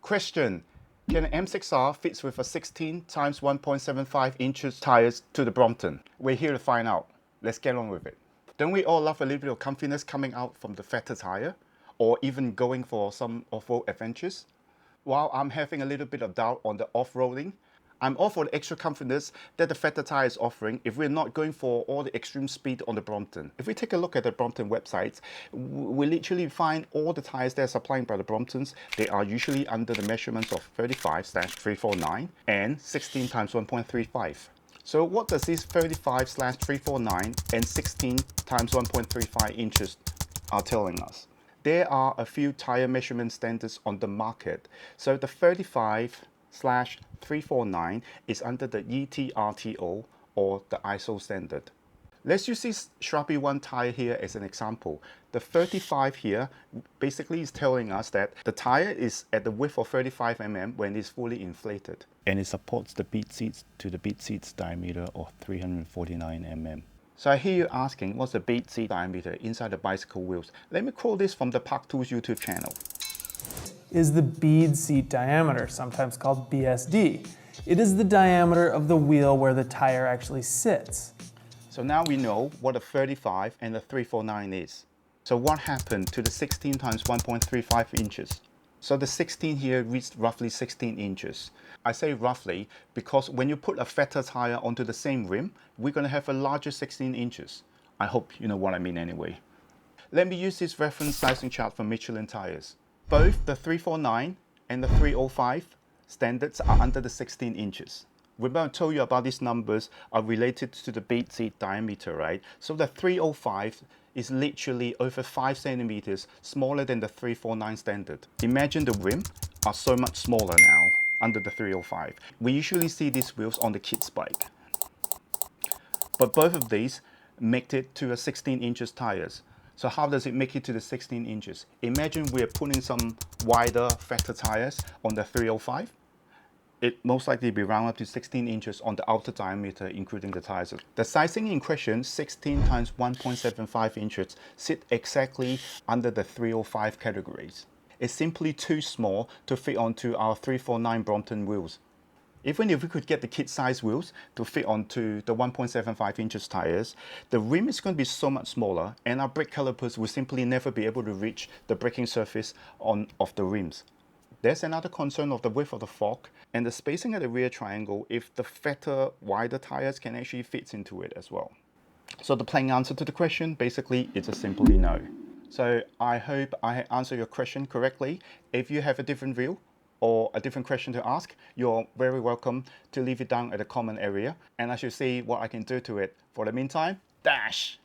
Question: can an M6R fits with a 16 times 1.75 inches tires to the Brompton? We're here to find out. Let's get on with it. Don't we all love a little bit of comfiness coming out from the fatter tire, or even going for some off-road adventures? While I'm having a little bit of doubt on the off-roading, I'm all for the extra confidence that the fatter tire is offering if we're not going for all the extreme speed on the Brompton. If we take a look at the Brompton websites, we literally find all the tires that are supplying by the Bromptons. They are usually under the measurements of 35/349 and 16 times 1.35. So what does this 35/349 and 16 times 1.35 inches are telling us? There are a few tire measurement standards on the market. So the 35/349 is under the ETRTO, or the ISO standard. Let's use this Sharpie 1 tire here as an example. The 35 here basically is telling us that the tire is at the width of 35 mm when it's fully inflated. And it supports the bead seats to the bead seats diameter of 349 mm. So I hear you asking, what's the bead seat diameter inside the bicycle wheels? Let me quote this from the Park Tools YouTube channel. Is the bead seat diameter, sometimes called BSD. It is the diameter of the wheel where the tire actually sits. So now we know what a 35 and a 349 is. So what happened to the 16 times 1.35 inches? So the 16 here reached roughly 16 inches. I say roughly because when you put a fatter tire onto the same rim, we're going to have a larger 16 inches. I hope you know what I mean anyway. Let me use this reference sizing chart from Michelin tires. Both the 349 and the 305 standards are under the 16 inches. Remember I told you about these numbers are related to the bead seat diameter, right? So the 305 is literally over 5 centimeters smaller than the 349 standard. Imagine the rim are so much smaller now under the 305. We usually see these wheels on the kids' bike. But both of these make it to a 16 inches tires. So how does it make it to the 16 inches? Imagine we're putting some wider, fatter tires on the 305. It most likely be round up to 16 inches on the outer diameter, including the tires. The sizing in question, 16 times 1.75 inches, sit exactly under the 305 categories. It's simply too small to fit onto our 349 Brompton wheels. Even if we could get the kit size wheels to fit onto the 1.75 inches tires, the rim is going to be so much smaller and our brake calipers will simply never be able to reach the braking surface of the rims. There's another concern of the width of the fork and the spacing at the rear triangle if the fatter, wider tires can actually fit into it as well. So the plain answer to the question, basically, it's a simply no. So I hope I answered your question correctly. If you have a different view or a different question to ask, you're very welcome to leave it down at the comment area and I shall see what I can do to it. For the meantime, dash!